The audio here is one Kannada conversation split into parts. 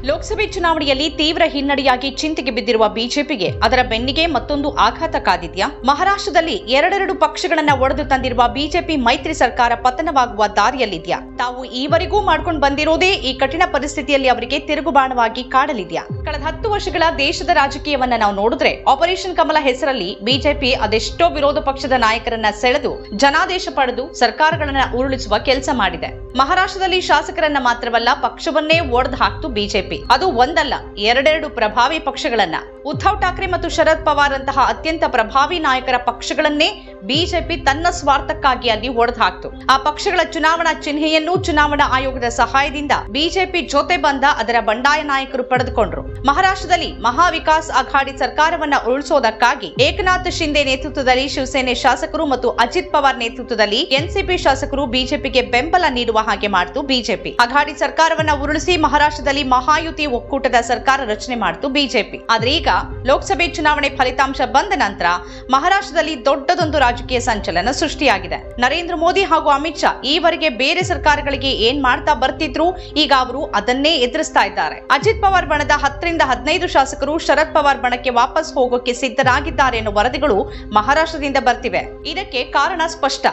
ಲೋಕಸಭೆ ಚುನಾವಣೆಯಲ್ಲಿ ತೀವ್ರ ಹಿನ್ನಡೆಯಾಗಿ ಚಿಂತೆಗೆ ಬಿದ್ದಿರುವ ಬಿಜೆಪಿಗೆ ಅದರ ಬೆನ್ನಿಗೆ ಮತ್ತೊಂದು ಆಘಾತ ಕಾದಿದ್ಯಾ? ಮಹಾರಾಷ್ಟ್ರದಲ್ಲಿ ಎರಡೆರಡು ಪಕ್ಷಗಳನ್ನ ಒಡೆದು ತಂದಿರುವ ಬಿಜೆಪಿ ಮೈತ್ರಿ ಸರ್ಕಾರ ಪತನವಾಗುವ ದಾರಿಯಲ್ಲಿದ್ಯಾ? ತಾವು ಈವರೆಗೂ ಮಾಡ್ಕೊಂಡು ಬಂದಿರೋದೇ ಈ ಕಠಿಣ ಪರಿಸ್ಥಿತಿಯಲ್ಲಿ ಅವರಿಗೆ ತಿರುಗುಬಾಣವಾಗಿ ಕಾಡಲಿದ್ಯಾ? ಕಳೆದ 10 ವರ್ಷಗಳ ದೇಶದ ರಾಜಕೀಯವನ್ನ ನಾವು ನೋಡಿದ್ರೆ ಆಪರೇಷನ್ ಕಮಲ ಹೆಸರಲ್ಲಿ ಬಿಜೆಪಿ ಅದೆಷ್ಟೋ ವಿರೋಧ ಪಕ್ಷದ ನಾಯಕರನ್ನ ಸೆಳೆದು ಜನಾದೇಶ ಪಡೆದು ಸರ್ಕಾರಗಳನ್ನ ಉರುಳಿಸುವ ಕೆಲಸ ಮಾಡಿದೆ. ಮಹಾರಾಷ್ಟ್ರದಲ್ಲಿ ಶಾಸಕರನ್ನ ಮಾತ್ರವಲ್ಲ, ಪಕ್ಷವನ್ನೇ ಒಡೆದು ಹಾಕ್ತು ಬಿಜೆಪಿ. ಅದು ಒಂದಲ್ಲ, ಎರಡೆರಡು ಪ್ರಭಾವಿ ಪಕ್ಷಗಳನ್ನ, ಉದ್ಧವ್ ಠಾಕ್ರೆ ಮತ್ತು ಶರದ್ ಪವಾರ್ ಅಂತಹ ಅತ್ಯಂತ ಪ್ರಭಾವಿ ನಾಯಕರ ಪಕ್ಷಗಳನ್ನೇ ಬಿಜೆಪಿ ತನ್ನ ಸ್ವಾರ್ಥಕ್ಕಾಗಿ ಅಲ್ಲಿ ಒಡೆದು ಹಾಕ್ತು. ಆ ಪಕ್ಷಗಳ ಚುನಾವಣಾ ಚಿಹ್ನೆಯನ್ನು ಚುನಾವಣಾ ಆಯೋಗದ ಸಹಾಯದಿಂದ ಬಿಜೆಪಿ ಜೊತೆ ಬಂದ ಅದರ ಬಂಡಾಯ ನಾಯಕರು ಪಡೆದುಕೊಂಡ್ರು. ಮಹಾರಾಷ್ಟ್ರದಲ್ಲಿ ಮಹಾ ವಿಕಾಸ್ ಅಘಾಡಿ ಸರ್ಕಾರವನ್ನ ಉರುಳಿಸೋದಕ್ಕಾಗಿ ಏಕನಾಥ್ ಶಿಂದೆ ನೇತೃತ್ವದಲ್ಲಿ ಶಿವಸೇನೆ ಶಾಸಕರು ಮತ್ತು ಅಜಿತ್ ಪವಾರ್ ನೇತೃತ್ವದಲ್ಲಿ ಎನ್ಸಿಪಿ ಶಾಸಕರು ಬಿಜೆಪಿಗೆ ಬೆಂಬಲ ನೀಡುವ ಹಾಗೆ ಮಾಡಿತು ಬಿಜೆಪಿ. ಅಘಾಡಿ ಸರ್ಕಾರವನ್ನ ಉರುಳಿಸಿ ಮಹಾರಾಷ್ಟ್ರದಲ್ಲಿ ಮಹಾಯುತಿ ಒಕ್ಕೂಟದ ಸರ್ಕಾರ ರಚನೆ ಮಾಡಿತು ಬಿಜೆಪಿ. ಆದ್ರೆ ಈಗ ಲೋಕಸಭೆ ಚುನಾವಣೆ ಫಲಿತಾಂಶ ಬಂದ ನಂತರ ಮಹಾರಾಷ್ಟ್ರದಲ್ಲಿ ದೊಡ್ಡದೊಂದು ರಾಜಕೀಯ ಸಂಚಲನ ಸೃಷ್ಟಿಯಾಗಿದೆ. ನರೇಂದ್ರ ಮೋದಿ ಹಾಗೂ ಅಮಿತ್ ಶಾ ಈವರೆಗೆ ಬೇರೆ ಸರ್ಕಾರಗಳಿಗೆ ಏನ್ ಮಾಡ್ತಾ ಬರ್ತಿದ್ರು, ಈಗ ಅವರು ಅದನ್ನೇ ಎದುರಿಸ್ತಾ ಇದ್ದಾರೆ. ಅಜಿತ್ ಪವಾರ್ ಬಣದ 10 ರಿಂದ 15 ಶಾಸಕರು ಶರದ್ ಪವಾರ್ ಬಣಕ್ಕೆ ವಾಪಸ್ ಹೋಗೋಕೆ ಸಿದ್ಧರಾಗಿದ್ದಾರೆ ಎನ್ನುವ ವರದಿಗಳು ಮಹಾರಾಷ್ಟ್ರದಿಂದ ಬರ್ತಿವೆ. ಇದಕ್ಕೆ ಕಾರಣ ಸ್ಪಷ್ಟ.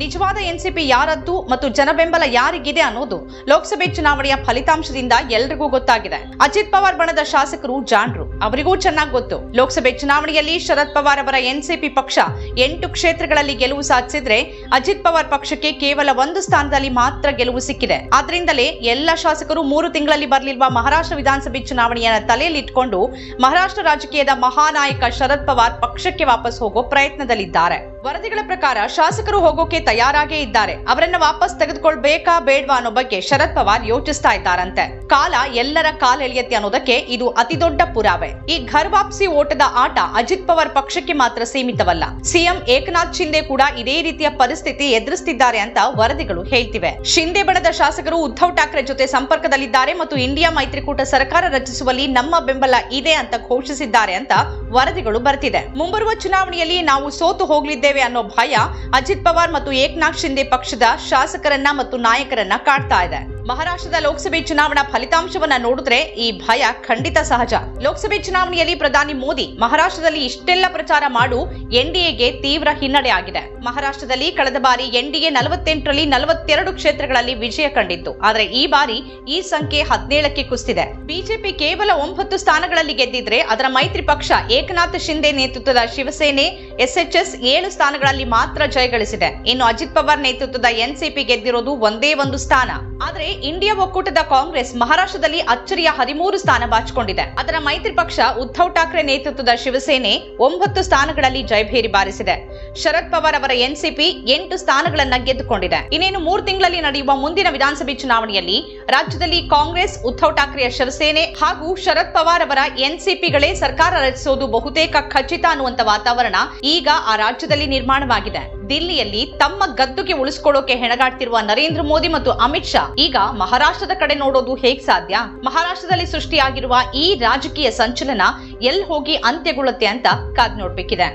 ನಿಜವಾದ ಎನ್ಸಿಪಿ ಯಾರದ್ದು ಮತ್ತು ಜನಬೆಂಬಲ ಯಾರಿಗಿದೆ ಅನ್ನೋದು ಲೋಕಸಭೆ ಚುನಾವಣೆಯ ಫಲಿತಾಂಶದಿಂದ ಎಲ್ರಿಗೂ ಗೊತ್ತಾಗಿದೆ. ಅಜಿತ್ ಪವಾರ್ ಬಣದ ಶಾಸಕರು ಜಾಣರು, ಅವರಿಗೂ ಚೆನ್ನಾಗಿ ಗೊತ್ತು. ಲೋಕಸಭೆ ಚುನಾವಣೆಯಲ್ಲಿ ಶರದ್ ಪವಾರ್ ಅವರ ಎನ್ಸಿಪಿ ಪಕ್ಷ 8 ಕ್ಷೇತ್ರಗಳಲ್ಲಿ ಗೆಲುವು ಸಾಧಿಸಿದ್ರೆ ಅಜಿತ್ ಪವಾರ್ ಪಕ್ಷಕ್ಕೆ ಕೇವಲ 1 ಸ್ಥಾನದಲ್ಲಿ ಮಾತ್ರ ಗೆಲುವು ಸಿಕ್ಕಿದೆ. ಆದ್ರಿಂದಲೇ ಎಲ್ಲ ಶಾಸಕರು 3 ತಿಂಗಳಲ್ಲಿ ಬರಲಿರುವ ಮಹಾರಾಷ್ಟ್ರ ವಿಧಾನಸಭೆ ಚುನಾವಣೆಯನ್ನ ತಲೆಯಲ್ಲಿಟ್ಟುಕೊಂಡು ಮಹಾರಾಷ್ಟ್ರ ರಾಜಕೀಯದ ಮಹಾನಾಯಕ ಶರದ್ ಪವಾರ್ ಪಕ್ಷಕ್ಕೆ ವಾಪಸ್ ಹೋಗೋ ಪ್ರಯತ್ನದಲ್ಲಿದ್ದಾರೆ. ವರದಿಗಳ ಪ್ರಕಾರ ಶಾಸಕರು ಹೋಗೋಕೆ ತಯಾರಾಗೇ ಇದ್ದಾರೆ. ಅವರನ್ನ ವಾಪಸ್ ತೆಗೆದುಕೊಳ್ಬೇಕಾ ಬೇಡ್ವಾ ಅನ್ನೋ ಬಗ್ಗೆ ಶರದ್ ಪವಾರ್ ಯೋಚಿಸ್ತಾ ಇದ್ದಾರಂತೆ. ಕಾಲ ಎಲ್ಲರ ಕಾಲೆಳೆಯತ್ತೆ ಅನ್ನೋದಕ್ಕೆ ಇದು ಅತಿ ದೊಡ್ಡ ಪುರಾವೆ. ಈ ಘರ್ ವಾಪಸಿ ಓಟದ ಆಟ ಅಜಿತ್ ಪವಾರ್ ಪಕ್ಷಕ್ಕೆ ಮಾತ್ರ ಸೀಮಿತವಲ್ಲ. ಸಿಎಂ ಏಕನಾಥ್ ಶಿಂದೆ ಕೂಡ ಇದೇ ರೀತಿಯ ಪರಿಸ್ಥಿತಿ ಎದುರಿಸುತ್ತಿದ್ದಾರೆ ಅಂತ ವರದಿಗಳು ಹೇಳ್ತಿವೆ. ಶಿಂದೆ ಬಣದ ಶಾಸಕರು ಉದ್ಧವ್ ಠಾಕ್ರೆ ಜೊತೆ ಸಂಪರ್ಕದಲ್ಲಿದ್ದಾರೆ ಮತ್ತು ಇಂಡಿಯಾ ಮೈತ್ರಿಕೂಟ ಸರ್ಕಾರ ರಚಿಸುವಲ್ಲಿ ನಮ್ಮ ಬೆಂಬಲ ಇದೆ ಅಂತ ಘೋಷಿಸಿದ್ದಾರೆ ಅಂತ ವರದಿಗಳು ಬರ್ತಿದೆ. ಮುಂಬರುವ ಚುನಾವಣೆಯಲ್ಲಿ ನಾವು ಸೋತು ಹೋಗಲಿದ್ದೇವೆ ಅನ್ನೋ ಭಯ ಅಜಿತ್ ಪವಾರ್ ಮತ್ತು ಏಕನಾಥ್ ಶಿಂದೆ ಪಕ್ಷದ ಶಾಸಕರನ್ನ ಮತ್ತು ನಾಯಕರನ್ನ ಕಾಡ್ತಾ ಇದೆ. ಮಹಾರಾಷ್ಟ್ರದ ಲೋಕಸಭೆ ಚುನಾವಣಾ ಫಲಿತಾಂಶವನ್ನ ನೋಡಿದ್ರೆ ಈ ಭಯ ಖಂಡಿತ ಸಹಜ. ಲೋಕಸಭೆ ಚುನಾವಣೆಯಲ್ಲಿ ಪ್ರಧಾನಿ ಮೋದಿ ಮಹಾರಾಷ್ಟ್ರದಲ್ಲಿ ಇಷ್ಟೆಲ್ಲ ಪ್ರಚಾರ ಮಾಡು ಎನ್ಡಿಎಗೆ ತೀವ್ರ ಹಿನ್ನಡೆ ಆಗಿದೆ. ಮಹಾರಾಷ್ಟ್ರದಲ್ಲಿ ಕಳೆದ ಬಾರಿ ಎನ್ಡಿಎ 48ರಲ್ಲಿ 42 ಕ್ಷೇತ್ರಗಳಲ್ಲಿ ವಿಜಯ ಕಂಡಿತ್ತು. ಆದರೆ ಈ ಬಾರಿ ಈ ಸಂಖ್ಯೆ 17ಕ್ಕೆ ಕುಸಿದಿದೆ. ಬಿಜೆಪಿ ಕೇವಲ 9 ಸ್ಥಾನಗಳಲ್ಲಿ ಗೆದ್ದಿದ್ರೆ ಅದರ ಮೈತ್ರಿ ಪಕ್ಷ ಏಕನಾಥ್ ಶಿಂದೆ ನೇತೃತ್ವದ ಶಿವಸೇನೆ ಎಸ್ಎಚ್ಎಸ್ 7 ಸ್ಥಾನಗಳಲ್ಲಿ ಮಾತ್ರ ಜಯಗಳಿಸಿದೆ. ಇನ್ನು ಅಜಿತ್ ಪವಾರ್ ನೇತೃತ್ವದ ಎನ್ಸಿಪಿ ಗೆದ್ದಿರೋದು ಒಂದೇ 1 ಸ್ಥಾನ. ಆದ್ರೆ ಇಂಡಿಯಾ ಒಕ್ಕೂಟದ ಕಾಂಗ್ರೆಸ್ ಮಹಾರಾಷ್ಟ್ರದಲ್ಲಿ ಅಚ್ಚರಿಯ 13 ಸ್ಥಾನ ಬಾಚಿಕೊಂಡಿದೆ. ಅದರ ಮೈತ್ರಿ ಪಕ್ಷ ಉದ್ಧವ್ ಠಾಕ್ರೆ ನೇತೃತ್ವದ ಶಿವಸೇನೆ 9 ಸ್ಥಾನಗಳಲ್ಲಿ ಜಯಭೇರಿ ಬಾರಿಸಿದೆ. ಶರದ್ ಪವಾರ್ ಅವರ ಎನ್ಸಿಪಿ 8 ಸ್ಥಾನಗಳನ್ನ ಗೆದ್ದುಕೊಂಡಿದೆ. ಇನ್ನೇನು 3 ತಿಂಗಳಲ್ಲಿ ನಡೆಯುವ ಮುಂದಿನ ವಿಧಾನಸಭೆ ಚುನಾವಣೆಯಲ್ಲಿ ರಾಜ್ಯದಲ್ಲಿ ಕಾಂಗ್ರೆಸ್, ಉದ್ಧವ್ ಠಾಕ್ರೆಯ ಶಿವಸೇನೆ ಹಾಗೂ ಶರದ್ ಪವಾರ್ ಅವರ ಎನ್ಸಿಪಿಗಳೇ ಸರ್ಕಾರ ರಚಿಸುವುದು ಬಹುತೇಕ ಖಚಿತ ಅನ್ನುವಂತ ವಾತಾವರಣ ಈಗ ಆ ರಾಜ್ಯದಲ್ಲಿ ನಿರ್ಮಾಣವಾಗಿದೆ. ದಿಲ್ಲಿಯಲ್ಲಿ ತಮ್ಮ ಗದ್ದುಗೆ ಉಳಿಸಿಕೊಳ್ಳೋಕೆ ಹೆಣಗಾಡ್ತಿರುವ ನರೇಂದ್ರ ಮೋದಿ ಮತ್ತು ಅಮಿತ್ ಶಾ ಈಗ ಮಹಾರಾಷ್ಟ್ರದ ಕಡೆ ನೋಡೋದು ಹೇಗ್ ಸಾಧ್ಯ? ಮಹಾರಾಷ್ಟ್ರದಲ್ಲಿ ಸೃಷ್ಟಿಯಾಗಿರುವ ಈ ರಾಜಕೀಯ ಸಂಚಲನ ಎಲ್ಲಿ ಹೋಗಿ ಅಂತ್ಯಗೊಳ್ಳುತ್ತೆ ಅಂತ ಕಾದ್ ನೋಡ್ಬೇಕಿದೆ.